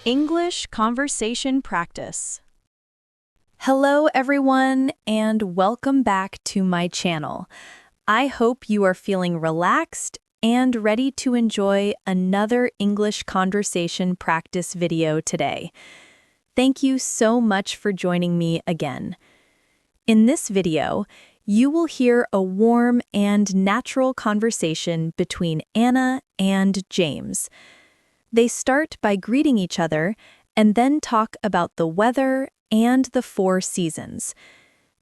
English conversation practice. Hello everyone and welcome back to my channel. I hope you are feeling relaxed and ready to enjoy another English conversation practice video today. Thank you so much for joining me again. In this video, you will hear a warm and natural conversation between Anna and James. They start by greeting each other and then talk about the weather and the 4 seasons.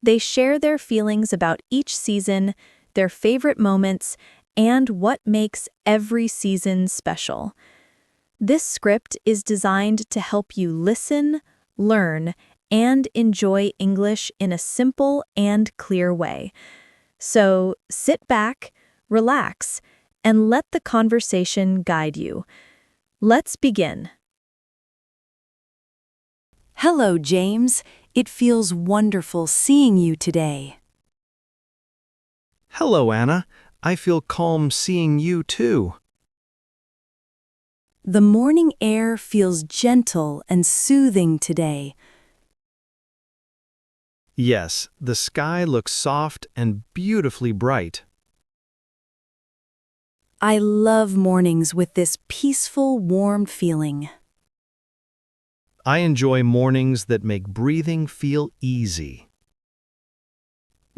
They share their feelings about each season, their favorite moments, and what makes every season special. This script is designed to help you listen, learn, and enjoy English in a simple and clear way. So sit back, relax, and let the conversation guide you. Let's begin. Hello, James. It feels wonderful seeing you today. Hello, Anna. I feel calm seeing you too. The morning air feels gentle and soothing today. Yes, the sky looks soft and beautifully bright. I love mornings with this peaceful, warm feeling. I enjoy mornings that make breathing feel easy.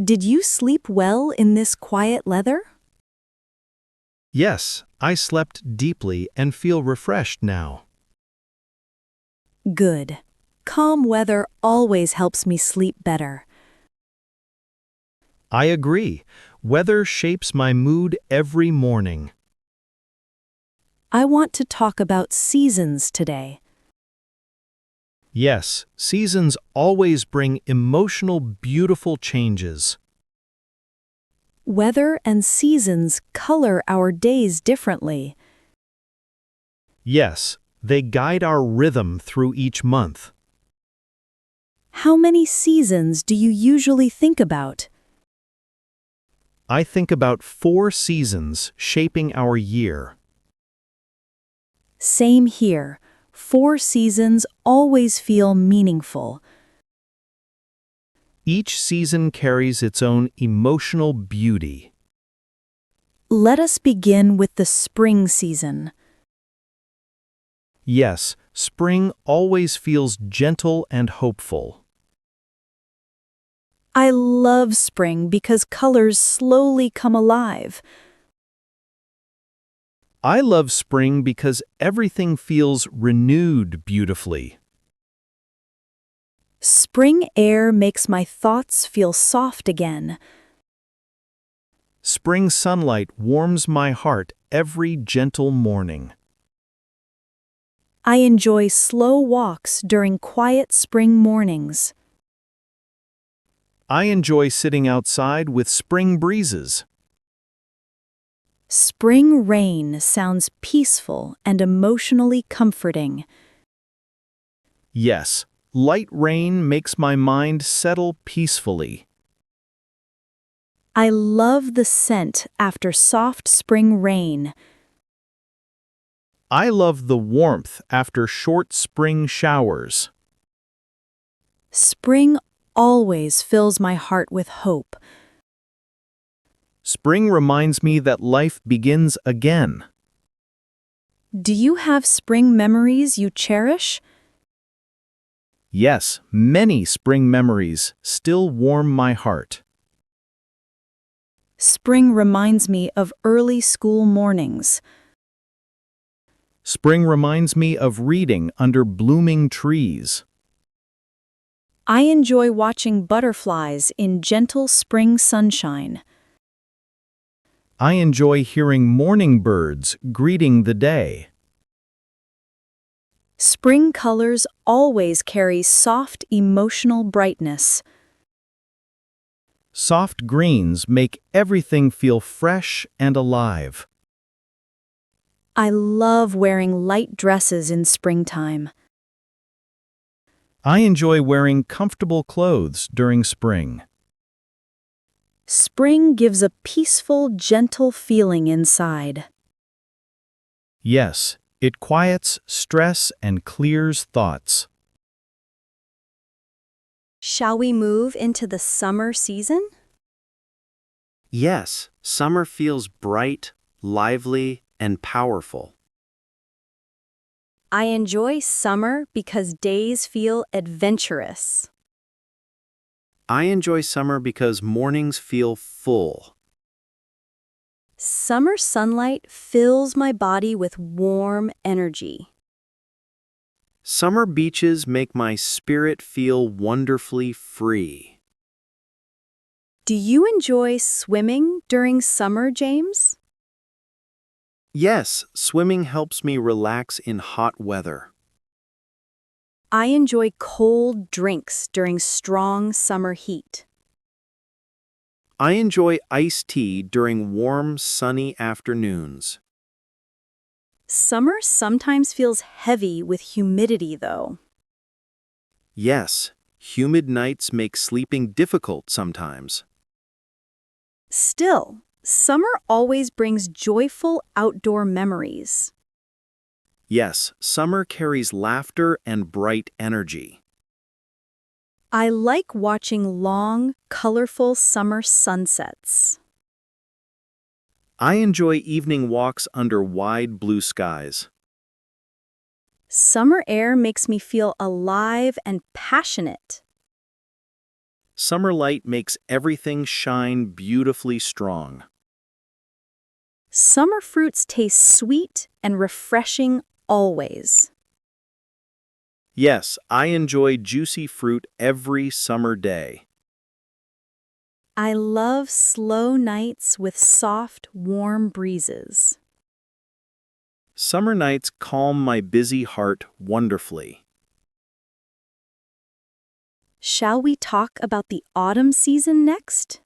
Did you sleep well in this quiet weather? Yes, I slept deeply and feel refreshed now. Good. Calm weather always helps me sleep better. I agree. Weather shapes my mood every morning. I want to talk about seasons today. Yes, seasons always bring emotional, beautiful changes. Weather and seasons color our days differently. Yes, they guide our rhythm through each month. How many seasons do you usually think about? I think about 4 seasons shaping our year. Same here. 4 seasons always feel meaningful. Each season carries its own emotional beauty. Let us begin with the spring season. Yes, spring always feels gentle and hopeful. I love spring because colors slowly come alive. I love spring because everything feels renewed beautifully. Spring air makes my thoughts feel soft again. Spring sunlight warms my heart every gentle morning. I enjoy slow walks during quiet spring mornings. I enjoy sitting outside with spring breezes. Spring rain sounds peaceful and emotionally comforting. Yes, light rain makes my mind settle peacefully. I love the scent after soft spring rain. I love the warmth after short spring showers. Spring always fills my heart with hope. Spring reminds me that life begins again. Do you have spring memories you cherish? Yes, many spring memories still warm my heart. Spring reminds me of early school mornings. Spring reminds me of reading under blooming trees. I enjoy watching butterflies in gentle spring sunshine. I enjoy hearing morning birds greeting the day. Spring colors always carry soft emotional brightness. Soft greens make everything feel fresh and alive. I love wearing light dresses in springtime. I enjoy wearing comfortable clothes during spring. Spring gives a peaceful, gentle feeling inside. Yes, It quiets stress and clears thoughts. Shall we move into the summer season? Yes, summer feels bright, lively, and powerful. I enjoy summer because days feel adventurous. I enjoy summer because mornings feel full. Summer sunlight fills my body with warm energy. Summer beaches make my spirit feel wonderfully free. Do you enjoy swimming during summer, James? Yes, swimming helps me relax in hot weather. I enjoy cold drinks during strong summer heat. I enjoy iced tea during warm, sunny afternoons. Summer sometimes feels heavy with humidity, though. Yes, humid nights make sleeping difficult sometimes. Still, summer always brings joyful outdoor memories. Yes, summer carries laughter and bright energy. I like watching long, colorful summer sunsets. I enjoy evening walks under wide blue skies. Summer air makes me feel alive and passionate. Summer light makes everything shine beautifully strong. Summer fruits taste sweet and refreshing always. Yes, I enjoy juicy fruit every summer day. I love slow nights with soft, warm breezes. Summer nights calm my busy heart wonderfully. Shall we talk about the autumn season next?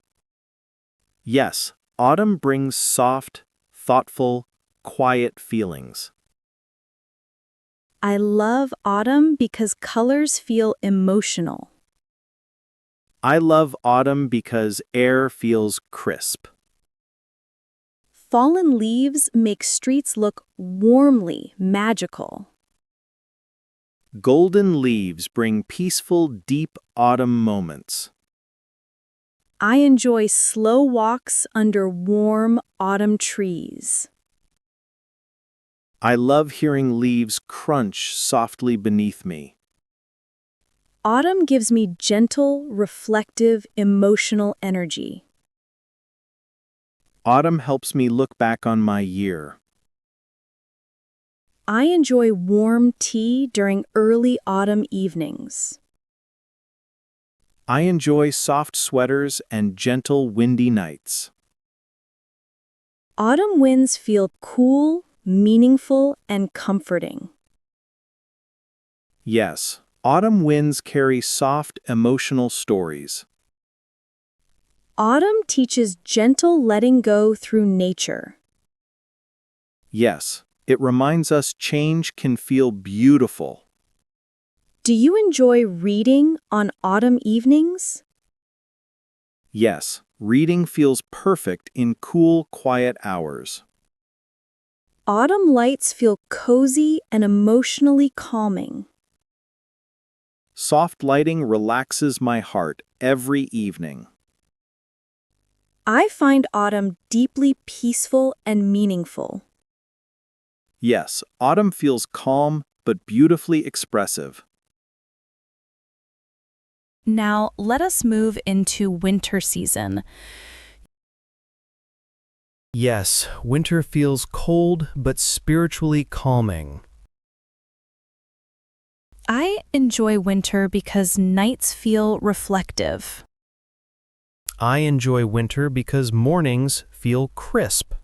Yes, autumn brings soft, thoughtful, quiet feelings. I love autumn because colors feel emotional. I love autumn because air feels crisp. Fallen leaves make streets look warmly magical. Golden leaves bring peaceful, deep autumn moments. I enjoy slow walks under warm autumn trees. I love hearing leaves crunch softly beneath me. Autumn gives me gentle, reflective, emotional energy. Autumn helps me look back on my year. I enjoy warm tea during early autumn evenings. I enjoy soft sweaters and gentle, windy nights. Autumn winds feel cool, meaningful, and comforting. Yes, autumn winds carry soft, emotional stories. Autumn teaches gentle letting go through nature. Yes, it reminds us change can feel beautiful. Do you enjoy reading on autumn evenings? Yes, reading feels perfect in cool, quiet hours. Autumn lights feel cozy and emotionally calming. Soft lighting relaxes my heart every evening. I find autumn deeply peaceful and meaningful. Yes, autumn feels calm but beautifully expressive. Now, let us move into winter season. Yes, winter feels cold but spiritually calming. I enjoy winter because nights feel reflective. I enjoy winter because mornings feel crisp.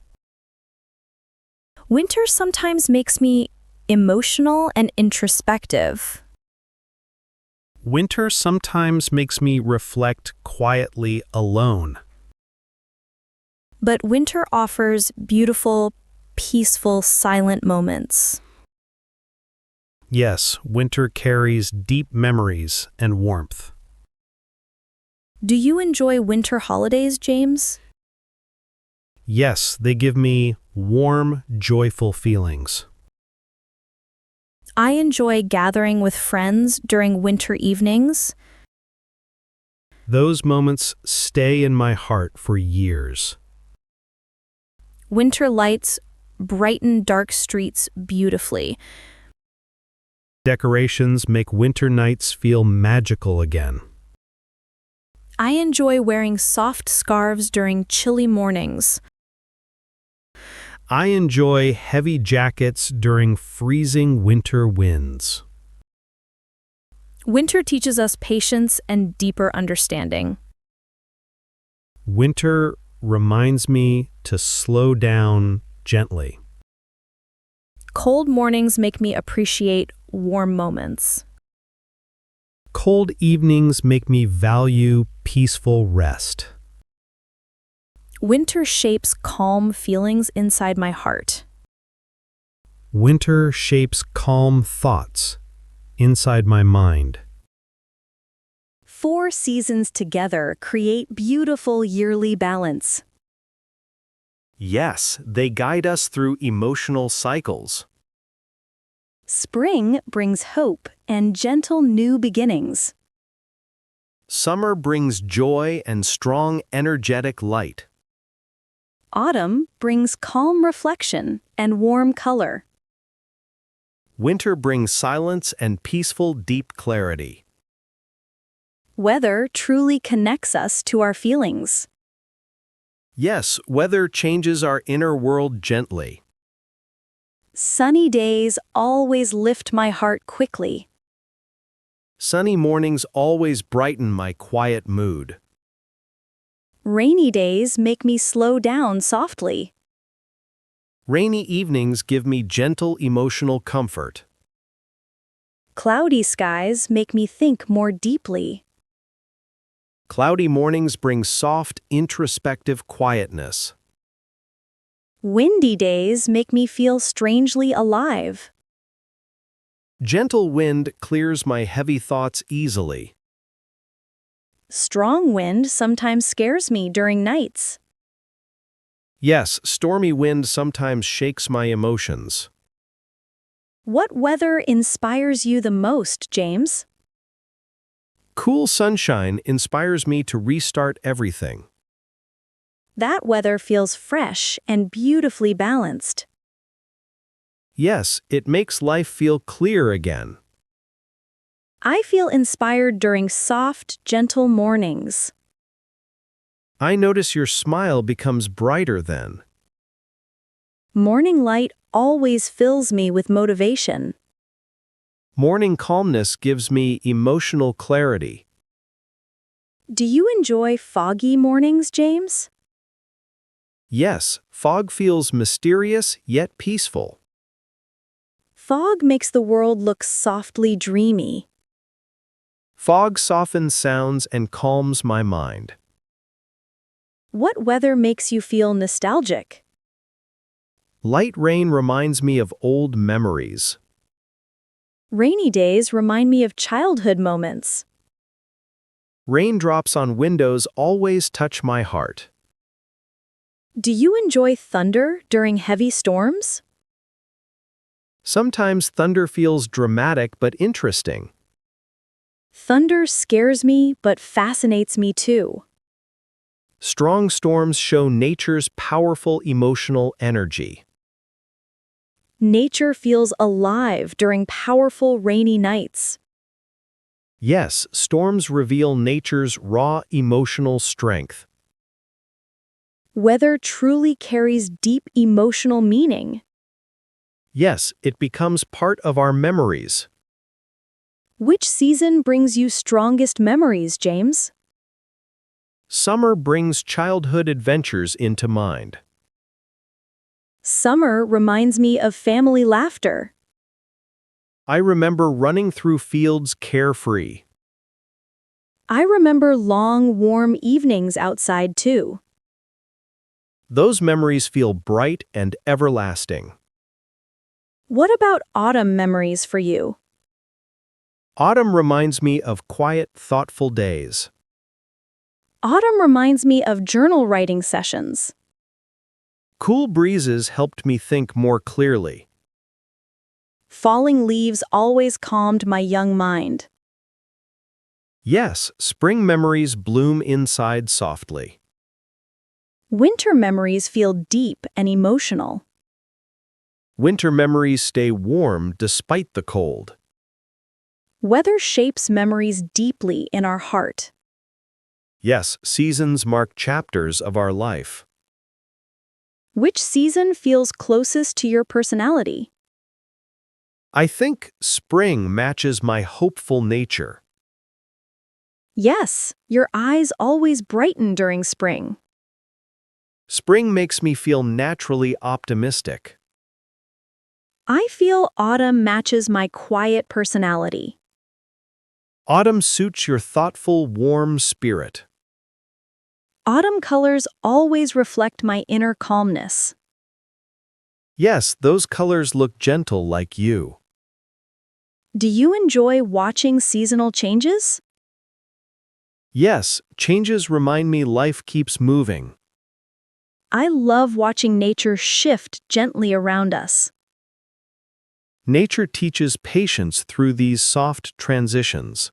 Winter sometimes makes me emotional and introspective. Winter sometimes makes me reflect quietly alone. But winter offers beautiful, peaceful, silent moments. Yes, winter carries deep memories and warmth. Do you enjoy winter holidays, James? Yes, they give me warm, joyful feelings. I enjoy gathering with friends during winter evenings. Those moments stay in my heart for years. Winter lights brighten dark streets beautifully. Decorations make winter nights feel magical again. I enjoy wearing soft scarves during chilly mornings. I enjoy heavy jackets during freezing winter winds. Winter teaches us patience and deeper understanding. Winter reminds me to slow down gently. Cold mornings make me appreciate warm moments. Cold evenings make me value peaceful rest. Winter shapes calm feelings inside my heart. Winter shapes calm thoughts inside my mind. 4 seasons together create beautiful yearly balance. Yes, they guide us through emotional cycles. Spring brings hope and gentle new beginnings. Summer brings joy and strong, energetic light. Autumn brings calm reflection and warm color. Winter brings silence and peaceful, deep clarity. Weather truly connects us to our feelings. Yes, weather changes our inner world gently. Sunny days always lift my heart quickly. Sunny mornings always brighten my quiet mood. Rainy days make me slow down softly. Rainy evenings give me gentle emotional comfort. Cloudy skies make me think more deeply. Cloudy mornings bring soft, introspective quietness. Windy days make me feel strangely alive. Gentle wind clears my heavy thoughts easily. Strong wind sometimes scares me during nights. Yes, stormy wind sometimes shakes my emotions. What weather inspires you the most, James? Cool sunshine inspires me to restart everything. That weather feels fresh and beautifully balanced. Yes, it makes life feel clear again. I feel inspired during soft, gentle mornings. I notice your smile becomes brighter then. Morning light always fills me with motivation. Morning calmness gives me emotional clarity. Do you enjoy foggy mornings, James? Yes, fog feels mysterious yet peaceful. Fog makes the world look softly dreamy. Fog softens sounds and calms my mind. What weather makes you feel nostalgic? Light rain reminds me of old memories. Rainy days remind me of childhood moments. Raindrops on windows always touch my heart. Do you enjoy thunder during heavy storms? Sometimes thunder feels dramatic but interesting. Thunder scares me but fascinates me too. Strong storms show nature's powerful emotional energy. Nature feels alive during powerful rainy nights. Yes, storms reveal nature's raw emotional strength. Weather truly carries deep emotional meaning. Yes, it becomes part of our memories. Which season brings you strongest memories, James? Summer brings childhood adventures into mind. Summer reminds me of family laughter. I remember running through fields carefree. I remember long, warm evenings outside too. Those memories feel bright and everlasting. What about autumn memories for you? Autumn reminds me of quiet, thoughtful days. Autumn reminds me of journal writing sessions. Cool breezes helped me think more clearly. Falling leaves always calmed my young mind. Yes, spring memories bloom inside softly. Winter memories feel deep and emotional. Winter memories stay warm despite the cold. Weather shapes memories deeply in our heart. Yes, seasons mark chapters of our life. Which season feels closest to your personality? I think spring matches my hopeful nature. Yes, your eyes always brighten during spring. Spring makes me feel naturally optimistic. I feel autumn matches my quiet personality. Autumn suits your thoughtful, warm spirit. Autumn colors always reflect my inner calmness. Yes, those colors look gentle like you. Do you enjoy watching seasonal changes? Yes, changes remind me life keeps moving. I love watching nature shift gently around us. Nature teaches patience through these soft transitions.